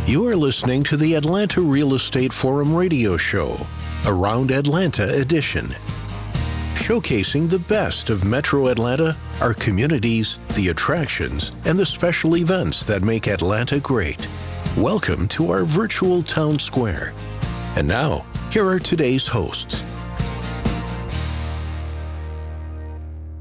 You are listening to the Atlanta Real Estate Forum radio show, Around Atlanta edition, showcasing the best of Metro Atlanta, our communities, the attractions, and the special events that make Atlanta great. Welcome to our virtual town square. And now, here are today's hosts.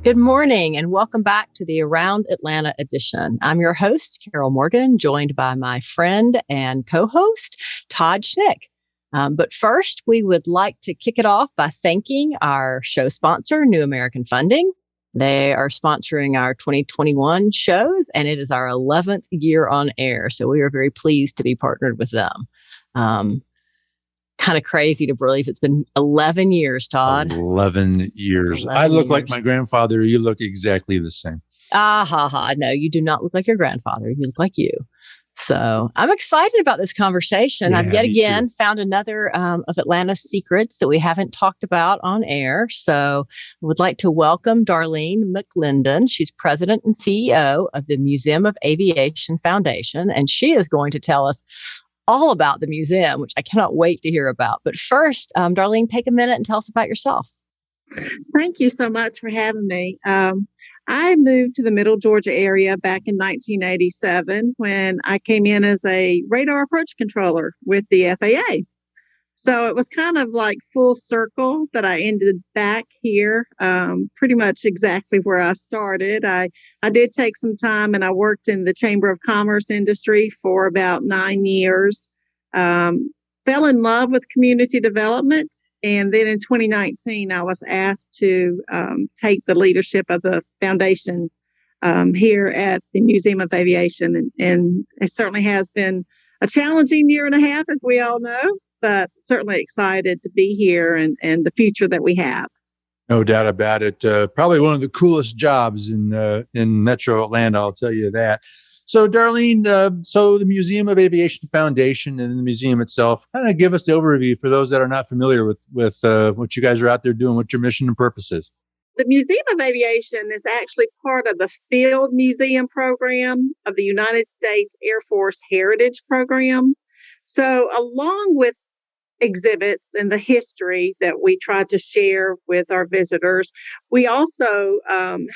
Good morning and welcome back to the Around Atlanta edition. I'm your host, Carol Morgan, joined by my friend and co-host, Todd Schnick. But first, we would like to kick it off by thanking our show sponsor, New American Funding. They are sponsoring our 2021 shows, and it is our 11th year on air. So we are very pleased to be partnered with them. Kind of crazy to believe it's been 11 years, Todd. 11 years. 11 I look years. like my grandfather. You look exactly the same. No, you do not look like your grandfather. You look like you. So I'm excited about this conversation. Yeah, I've yet me again too. found another of Atlanta's secrets that we haven't talked about on air. So I would like to welcome Darlene McLendon. She's president and CEO of the Museum of Aviation Foundation, and she is going to tell us all about the museum, which I cannot wait to hear about. But first, Darlene, take a minute and tell us about yourself. Thank you so much for having me. I moved to the Middle Georgia area back in 1987 when I came in as a radar approach controller with the FAA. So it was kind of like full circle that I ended back here, pretty much exactly where I started. I did take some time and I worked in the Chamber of Commerce industry for about 9 years. Fell in love with community development. And then in 2019, I was asked to take the leadership of the foundation here at the Museum of Aviation. And it certainly has been a challenging year and a half, as we all know, but certainly excited to be here and the future that we have. No doubt about it. Probably one of the coolest jobs in Metro Atlanta, I'll tell you that. So, Darlene, so the Museum of Aviation Foundation and the museum itself, kind of give us the overview for those that are not familiar with what you guys are out there doing, what your mission and purpose is. The Museum of Aviation is actually part of the Field Museum program of the United States Air Force Heritage Program. So along with exhibits and the history that we try to share with our visitors, we also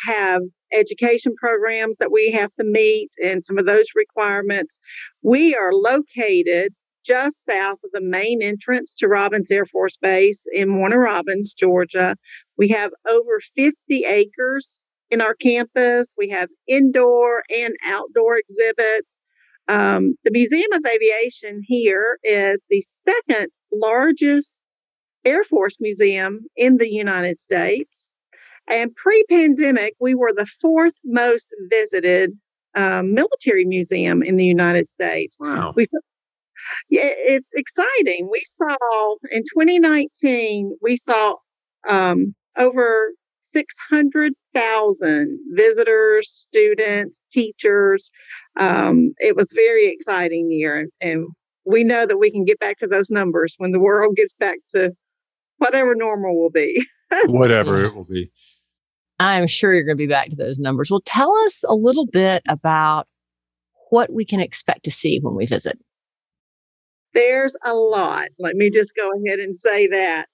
have education programs that we have to meet and some of those requirements. We are located just south of the main entrance to Robins Air Force Base in Warner Robins, Georgia. We have over 50 acres in our campus. We have indoor and outdoor exhibits. The Museum of Aviation here is the second largest Air Force museum in the United States. And pre-pandemic, we were the fourth most visited military museum in the United States. Wow. Yeah, it's exciting. We saw in 2019, we saw over 600,000 visitors, students, teachers. It was very exciting year. And we know that we can get back to those numbers when the world gets back to whatever normal will be. Whatever it will be. I'm sure you're going to be back to those numbers. Well, tell us a little bit about what we can expect to see when we visit. There's a lot. Let me just go ahead and say that.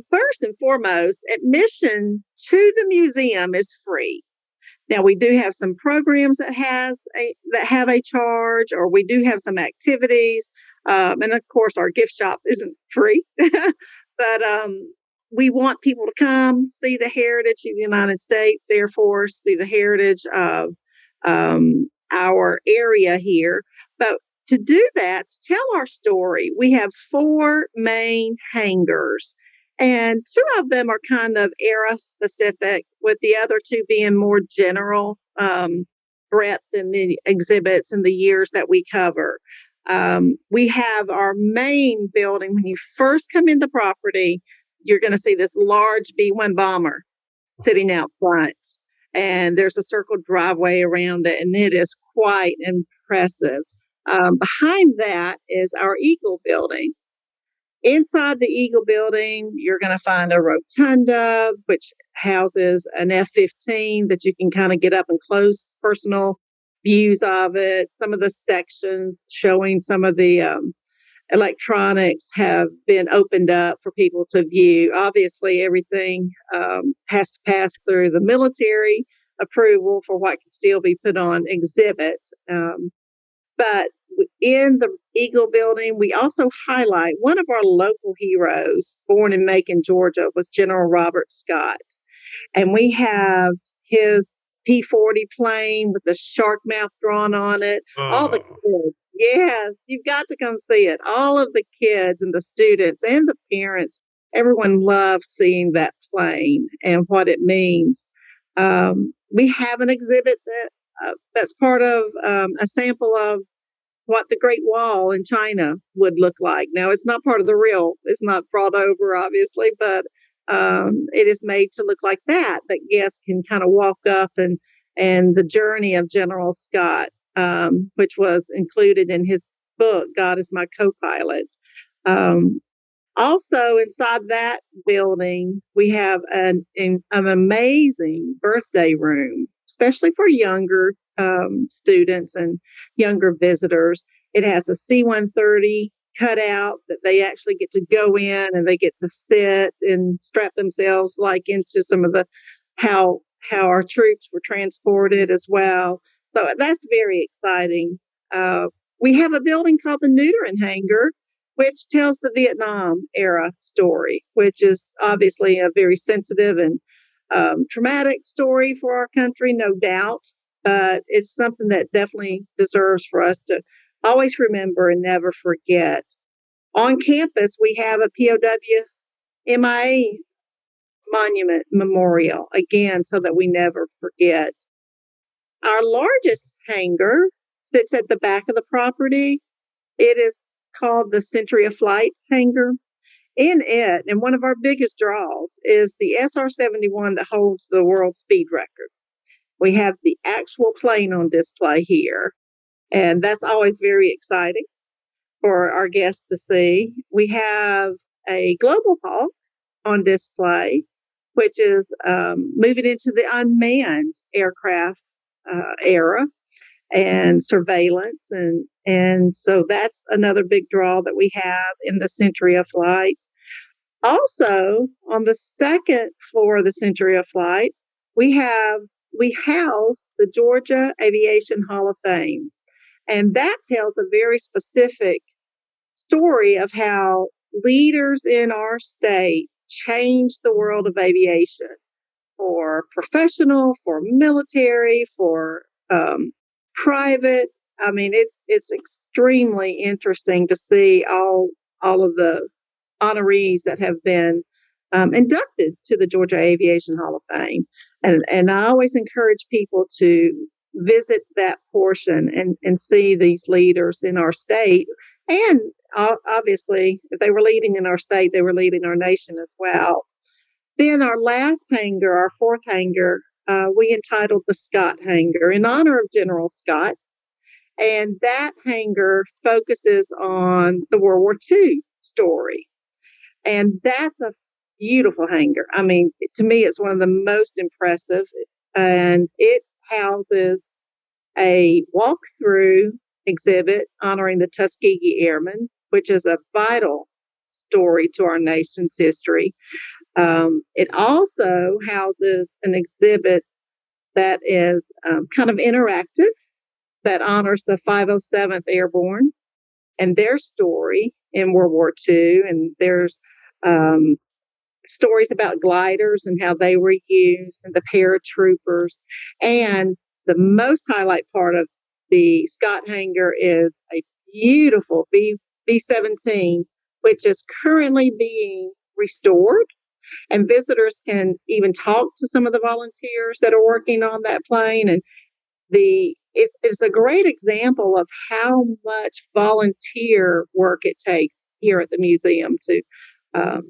First and foremost, admission to the museum is free. Now, we do have some programs that have a charge, or we do have some activities. And of course, our gift shop isn't free. But we want people to come see the heritage of the United States Air Force, see the heritage of our area here. But to do that, to tell our story, we have 4 main hangars. And 2 of them are kind of era specific, with the other 2 being more general breadth in the exhibits and the years that we cover. We have our main building. When you first come in the property, you're going to see this large B-1 bomber sitting out front. And there's a circled driveway around it, and it is quite impressive. Behind that is our Eagle building. Inside the Eagle building, you're going to find a rotunda, which houses an F-15 that you can kind of get up and close personal views of it. Some of the sections showing some of the electronics have been opened up for people to view. Obviously, everything has to pass through the military approval for what can still be put on exhibit. But in the Eagle building, we also highlight one of our local heroes, born in Macon, Georgia, was General Robert Scott. And we have his P-40 plane with the shark mouth drawn on it. All the kids. Yes, you've got to come see it. All of the kids and the students and the parents, everyone loves seeing that plane and what it means. We have an exhibit that's part of a sample of what the Great Wall in China would look like. Now, it's not part of it's not brought over, obviously, but it is made to look like that guests can kind of walk up and the journey of General Scott, which was included in his book, God is My Co-Pilot. Also, inside that building, we have an amazing birthday room, especially for younger students and younger visitors. It has a C-130 cutout that they actually get to go in and they get to sit and strap themselves like into some of the how our troops were transported as well. So that's very exciting. We have a building called the Neutering Hangar, which tells the Vietnam era story, which is obviously a very sensitive and traumatic story for our country, no doubt. But it's something that definitely deserves for us to always remember and never forget. On campus, we have a POW MIA monument memorial, again, so that we never forget. Our largest hangar sits at the back of the property. It is called the Century of Flight hangar. In it, and one of our biggest draws, is the SR-71 that holds the world speed record. We have the actual plane on display here, and that's always very exciting for our guests to see. We have a Global Hawk on display, which is moving into the unmanned aircraft era and surveillance. And so that's another big draw that we have in the Century of Flight. Also, on the second floor of the Century of Flight, we house the Georgia Aviation Hall of Fame. And that tells a very specific story of how leaders in our state changed the world of aviation for professional, for military, for private. I mean, it's extremely interesting to see all of the honorees that have been inducted to the Georgia Aviation Hall of Fame. And I always encourage people to visit that portion and see these leaders in our state. And obviously, if they were leading in our state, they were leading our nation as well. Then our last hangar, our fourth hangar, we entitled the Scott Hangar in honor of General Scott. And that hangar focuses on the World War II story. And that's a beautiful hangar. I mean, to me, it's one of the most impressive. And it houses a walk-through exhibit honoring the Tuskegee Airmen, which is a vital story to our nation's history. It also houses an exhibit that is kind of interactive, that honors the 507th Airborne and their story in World War II. And there's stories about gliders and how they were used, and the paratroopers. And the most highlight part of the Scott Hangar is a beautiful B-17, which is currently being restored. And visitors can even talk to some of the volunteers that are working on that plane. And it's a great example of how much volunteer work it takes here at the museum to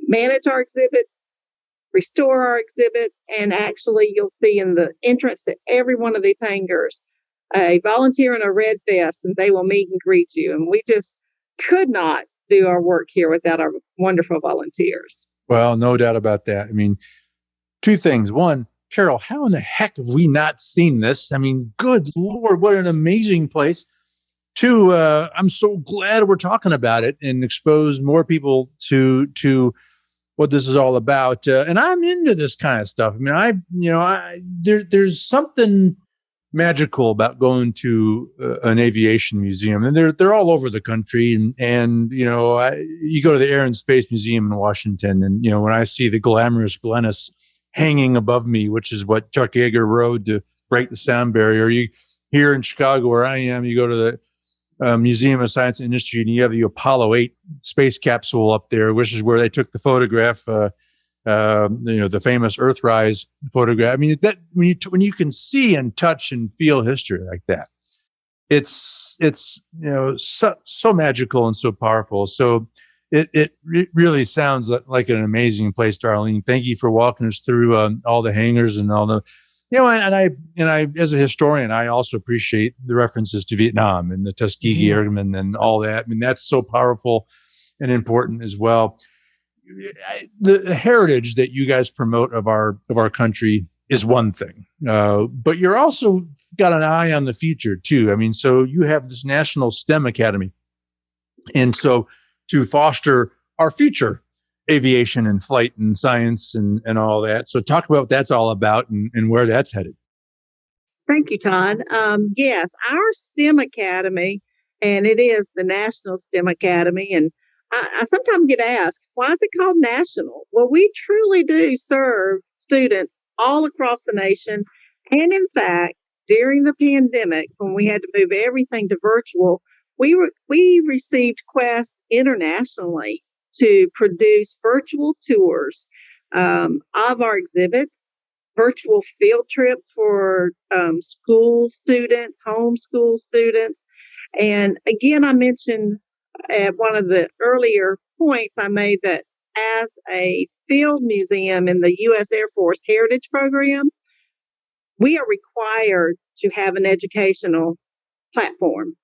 manage our exhibits, restore our exhibits, and actually you'll see in the entrance to every one of these hangars a volunteer in a red vest, and they will meet and greet you. And we just could not do our work here without our wonderful volunteers. Well, no doubt about that. I mean, two things. One, Carol, how in the heck have we not seen this? I mean, good Lord, what an amazing place. Two, I'm so glad we're talking about it and expose more people to what this is all about. And I'm into this kind of stuff. I mean, there's something magical about going to an aviation museum, and they're all over the country. And you go to the Air and Space Museum in Washington, and when I see the glamorous Glennis hanging above me, which is what Chuck Yeager rode to break the sound barrier. You here in Chicago, where I am, you go to the Museum of Science and Industry, and you have the Apollo 8 space capsule up there, which is where they took the photograph. The famous Earthrise photograph. I mean, that when you can see and touch and feel history like that, it's so magical and so powerful. So it really sounds like an amazing place, Darlene. Thank you for walking us through all the hangars and all the, and I as a historian, I also appreciate the references to Vietnam and the Tuskegee Airmen and all that. I mean, that's so powerful and important as well. The heritage that you guys promote of our country is one thing, but you're also got an eye on the future too. I mean, so you have this National STEM Academy, and so to foster our future aviation and flight and science and all that. So talk about what that's all about and where that's headed. Thank you, Todd. Yes, our STEM Academy, and it is the National STEM Academy, and I sometimes get asked, why is it called national? Well, we truly do serve students all across the nation. And in fact, during the pandemic, when we had to move everything to virtual, we received Quest internationally to produce virtual tours of our exhibits, virtual field trips for school students, homeschool students. And again, I mentioned at one of the earlier points I made that as a field museum in the U.S. Air Force Heritage Program, we are required to have an educational platform.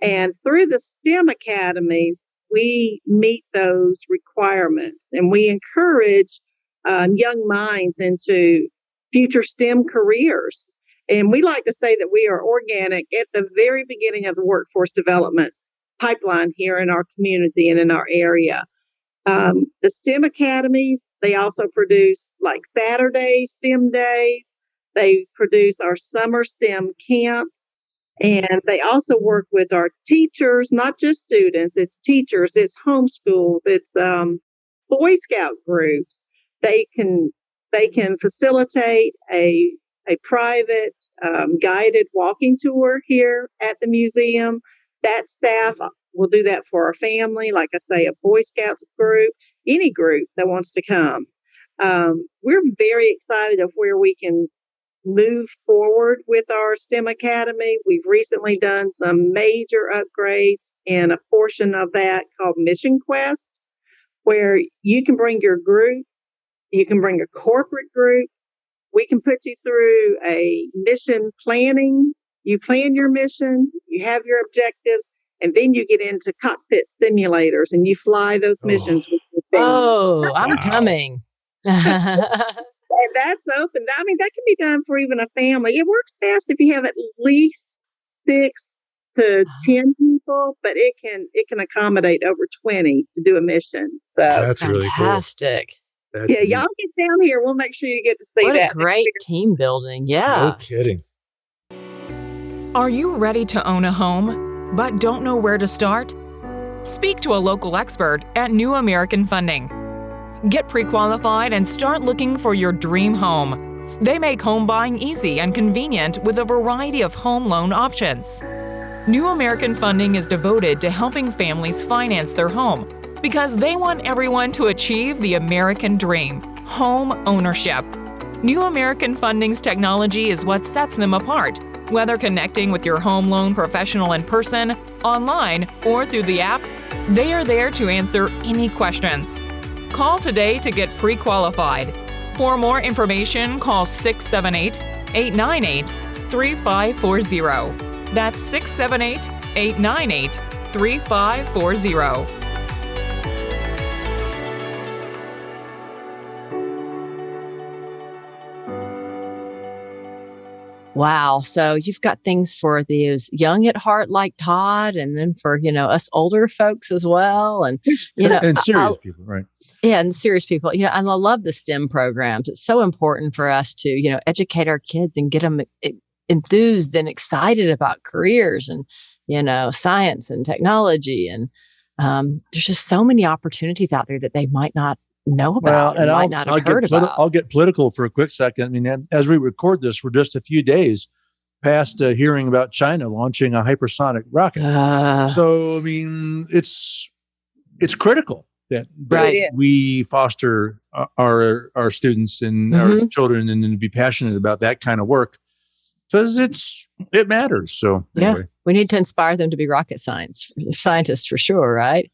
And through the STEM Academy, we meet those requirements, and we encourage young minds into future STEM careers. And we like to say that we are organic at the very beginning of the workforce development pipeline here in our community and in our area. The STEM Academy, they also produce like Saturday STEM days. They produce our summer STEM camps. And they also work with our teachers, not just students, it's teachers, it's homeschools, it's Boy Scout groups. They can facilitate a private guided walking tour here at the museum. That staff will do that for our family, like I say, a Boy Scouts group, any group that wants to come. We're very excited of where we can move forward with our STEM Academy. We've recently done some major upgrades in a portion of that called Mission Quest, where you can bring your group, you can bring a corporate group. We can put you through a mission planning. You plan your mission, you have your objectives, and then you get into cockpit simulators and you fly those missions with your team. Oh, I'm coming. And that's open. I mean, that can be done for even a family. It works best if you have at least 6 to 10 people, but it can accommodate over 20 to do a mission. So That's really fantastic. Cool. Yeah, y'all get down here. We'll make sure you get to see What that. a great team building. Yeah. No kidding. Are you ready to own a home, but don't know where to start? Speak to a local expert at New American Funding. Get pre-qualified and start looking for your dream home. They make home buying easy and convenient with a variety of home loan options. New American Funding is devoted to helping families finance their home because they want everyone to achieve the American dream, home ownership. New American Funding's technology is what sets them apart. Whether connecting with your home loan professional in person, online, or through the app, they are there to answer any questions. Call today to get pre-qualified. For more information, call 678-898-3540. That's 678-898-3540. Wow. So you've got things for these young at heart like Todd, and then for, us older folks as well. And, And serious people, right? yeah, and serious people, and I love the STEM programs. It's so important for us to, educate our kids and get them enthused and excited about careers and, science and technology. And there's just so many opportunities out there that they might not know about and might not have heard about. I'll get political for a quick second. I mean, as we record this, we're just a few days past hearing about China launching a hypersonic rocket. So, I mean, it's critical that we foster our students and our children, and then to be passionate about that kind of work, because it matters. So anyway. Yeah, we need to inspire them to be rocket scientists for sure, right?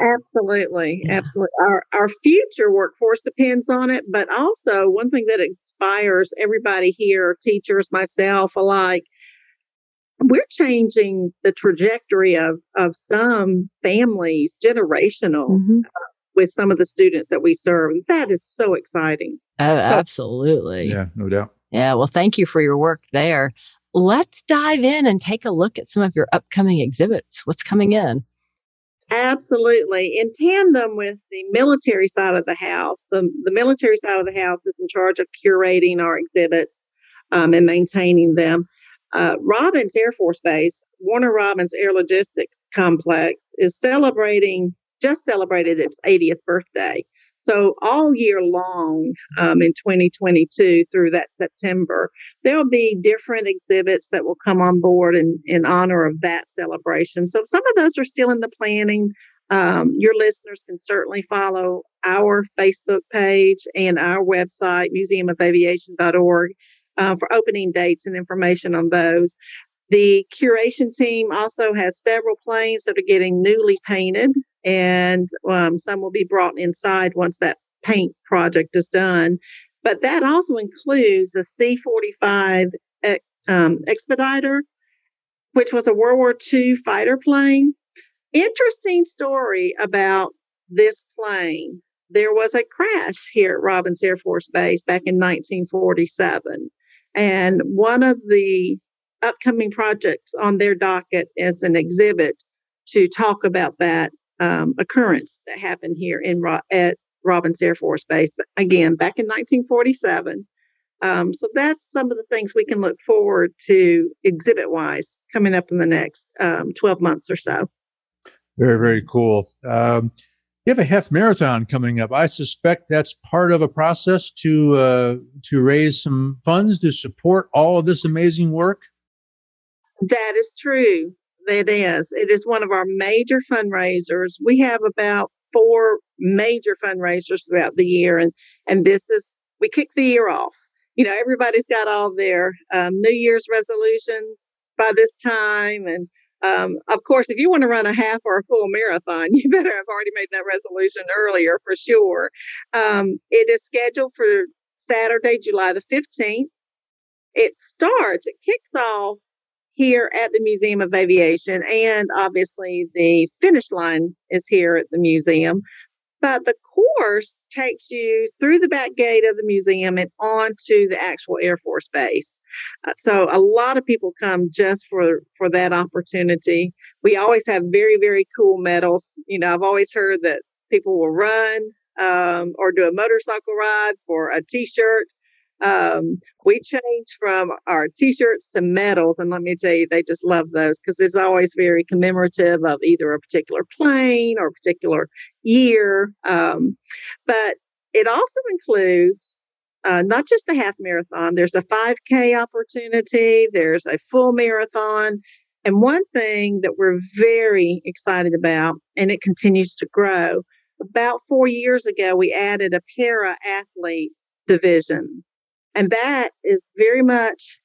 Absolutely. Yeah. Absolutely. Our future workforce depends on it. But also one thing that inspires everybody here, teachers, myself alike, we're changing the trajectory of some families, generational, with some of the students that we serve. That is so exciting. Oh, absolutely. Yeah, no doubt. Yeah. Well, thank you for your work there. Let's dive in and take a look at some of your upcoming exhibits. What's coming in? Absolutely. In tandem with the military side of the house, the military side of the house is in charge of curating our exhibits and maintaining them. Robins Air Force Base, Warner Robins Air Logistics Complex, just celebrated its 80th birthday. So all year long in 2022 through that September, there'll be different exhibits that will come on board in honor of that celebration. So some of those are still in the planning. Your listeners can certainly follow our Facebook page and our website, museumofaviation.org, for opening dates and information on those. The curation team also has several planes that are getting newly painted, and some will be brought inside once that paint project is done. But that also includes a C-45 Expediter, which was a World War II fighter plane. Interesting story about this plane. There was a crash here at Robins Air Force Base back in 1947. And one of the upcoming projects on their docket is an exhibit to talk about that occurrence that happened here at Robins Air Force Base, but again, back in 1947. So that's some of the things we can look forward to exhibit-wise coming up in the next 12 months or so. Very, very cool. You have a half marathon coming up. I suspect that's part of a process to raise some funds to support all of this amazing work. That is true. It is. It is one of our major fundraisers. We have about 4 major fundraisers throughout the year, and we kick the year off. Everybody's got all their New Year's resolutions by this time, and of course, if you want to run a half or a full marathon, you better have already made that resolution earlier for sure. It is scheduled for Saturday, July the 15th. It kicks off here at the Museum of Aviation, and obviously the finish line is here at the museum. But the course takes you through the back gate of the museum and onto the actual Air Force Base. So a lot of people come just for that opportunity. We always have very, very cool medals. I've always heard that people will run or do a motorcycle ride for a T-shirt. We changed from our T-shirts to medals, and let me tell you, they just love those because it's always very commemorative of either a particular plane or a particular year. But it also includes not just the half marathon. There's a 5K opportunity. There's a full marathon. And one thing that we're very excited about, and it continues to grow, about 4 years ago, we added a para-athlete division. And that is very much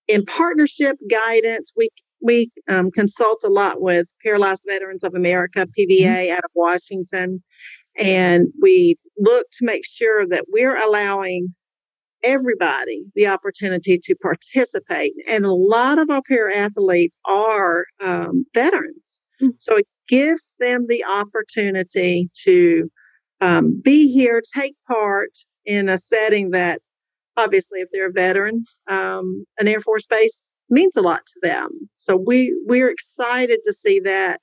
in partnership guidance. We consult a lot with Paralyzed Veterans of America, PVA, out of Washington. And we look to make sure that we're allowing everybody the opportunity to participate. And a lot of our para-athletes are veterans. So it gives them the opportunity to be here, take part in a setting that obviously, if they're a veteran, an Air Force base means a lot to them. So we're excited to see that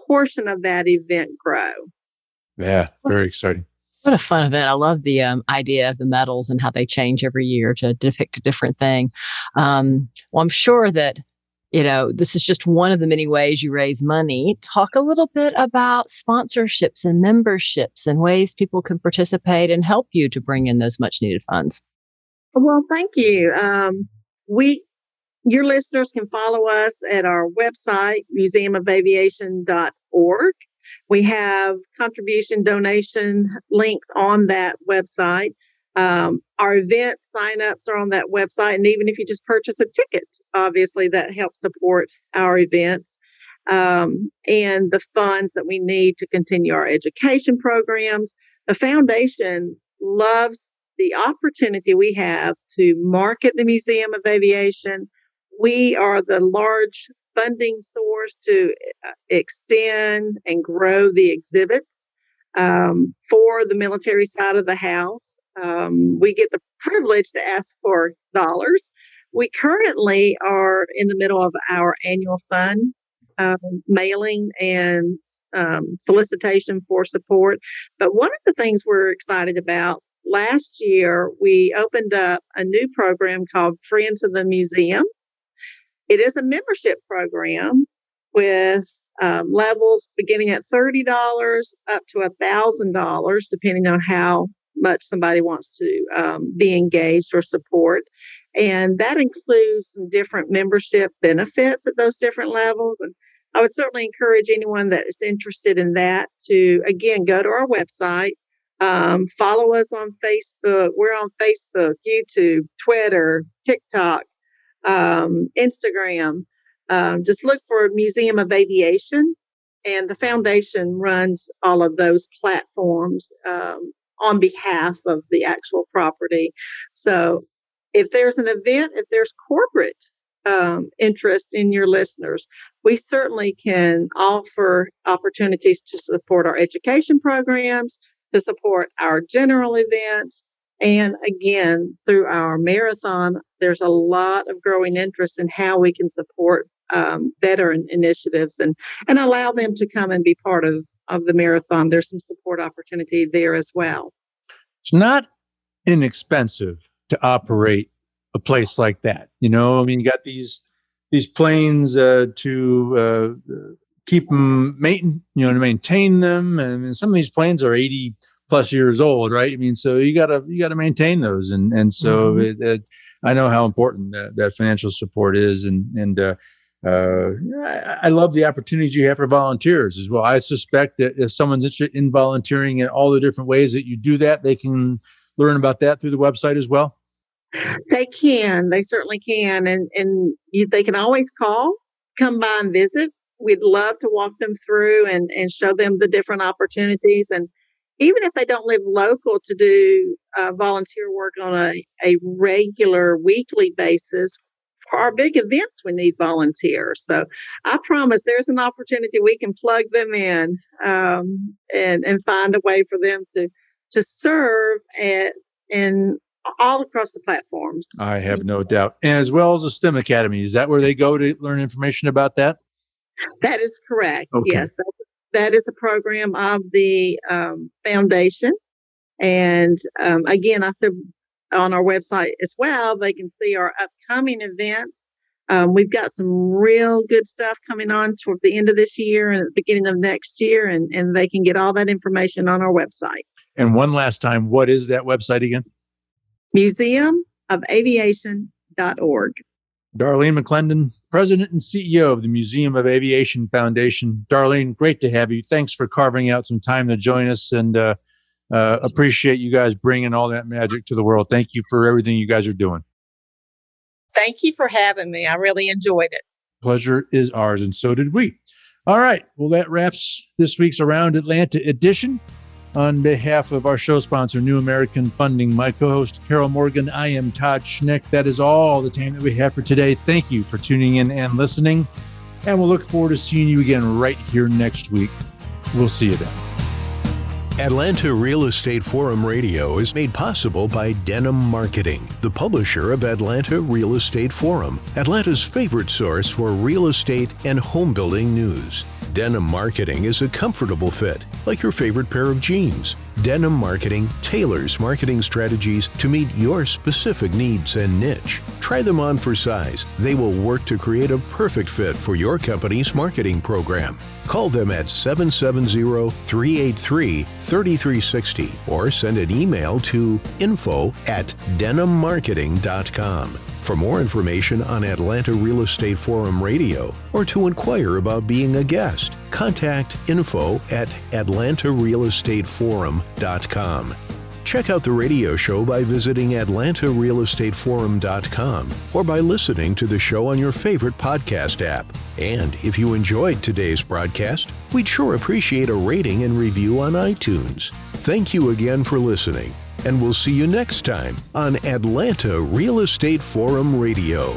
portion of that event grow. Yeah, very exciting. What a fun event. I love the idea of the medals and how they change every year to depict a different thing. Well, I'm sure that, this is just one of the many ways you raise money. Talk a little bit about sponsorships and memberships and ways people can participate and help you to bring in those much needed funds. Well, thank you. Your listeners can follow us at our website, museumofaviation.org. We have contribution donation links on that website. Our event signups are on that website. And even if you just purchase a ticket, obviously that helps support our events and the funds that we need to continue our education programs. The foundation loves the opportunity we have to market the Museum of Aviation. We are the large funding source to extend and grow the exhibits for the military side of the house. We get the privilege to ask for dollars. We currently are in the middle of our annual fund mailing and solicitation for support. But one of the things we're excited about, last year we opened up a new program called Friends of the Museum. It is a membership program with levels beginning at $30 up to $1,000, depending on how much somebody wants to be engaged or support. And that includes some different membership benefits at those different levels. And I would certainly encourage anyone that is interested in that to, again, go to our website, follow us on Facebook. We're on Facebook, YouTube, Twitter, TikTok, Instagram. Just look for Museum of Aviation, and the foundation runs all of those platforms on behalf of the actual property. So if there's an event, if there's corporate interest in your listeners, we certainly can offer opportunities to support our education programs, to support our general events. And again, through our marathon, there's a lot of growing interest in how we can support veteran initiatives and allow them to come and be part of the marathon. There's some support opportunity there as well. It's not inexpensive to operate a place like that. You got these planes to keep them, to maintain them. And some of these planes are 80 plus years old, right? So you gotta maintain those. And so I know how important that financial support is. I love the opportunities you have for volunteers as well. I suspect that if someone's interested in volunteering in all the different ways that you do that, they can learn about that through the website as well. They can. They certainly can. And they can always come by and visit. We'd love to walk them through and show them the different opportunities. And even if they don't live local, to do volunteer work on a regular weekly basis. For our big events, we need volunteers. So I promise there's an opportunity we can plug them in and find a way for them to serve and all across the platforms. I have no doubt. And as well as the STEM Academy. Is that where they go to learn information about that? That is correct. Okay. Yes, that is a program of the foundation. And again, I said on our website as well, they can see our upcoming events. We've got some real good stuff coming on toward the end of this year and at the beginning of next year, and they can get all that information on our website. And one last time, what is that website again? Museumofaviation.org. Darlene McLendon, President and CEO of the Museum of Aviation Foundation. Darlene, great to have you. Thanks for carving out some time to join us, and appreciate you guys bringing all that magic to the world. Thank you for everything you guys are doing. Thank you for having me. I really enjoyed it. Pleasure is ours, and so did we. All right. Well, that wraps this week's Around Atlanta edition. On behalf of our show sponsor, New American Funding, my co-host, Carol Morgan, I am Todd Schnick. That is all the time that we have for today. Thank you for tuning in and listening, and we'll look forward to seeing you again right here next week. We'll see you then. Atlanta Real Estate Forum Radio is made possible by Denim Marketing, the publisher of Atlanta Real Estate Forum, Atlanta's favorite source for real estate and home building news. Denim Marketing is a comfortable fit, like your favorite pair of jeans. Denim Marketing tailors marketing strategies to meet your specific needs and niche. Try them on for size. They will work to create a perfect fit for your company's marketing program. Call them at 770-383-3360 or send an email to info@denimmarketing.com. For more information on Atlanta Real Estate Forum Radio or to inquire about being a guest, contact info@atlantarealestateforum.com. Check out the radio show by visiting atlantarealestateforum.com or by listening to the show on your favorite podcast app. And if you enjoyed today's broadcast, we'd sure appreciate a rating and review on iTunes. Thank you again for listening, and we'll see you next time on Atlanta Real Estate Forum Radio.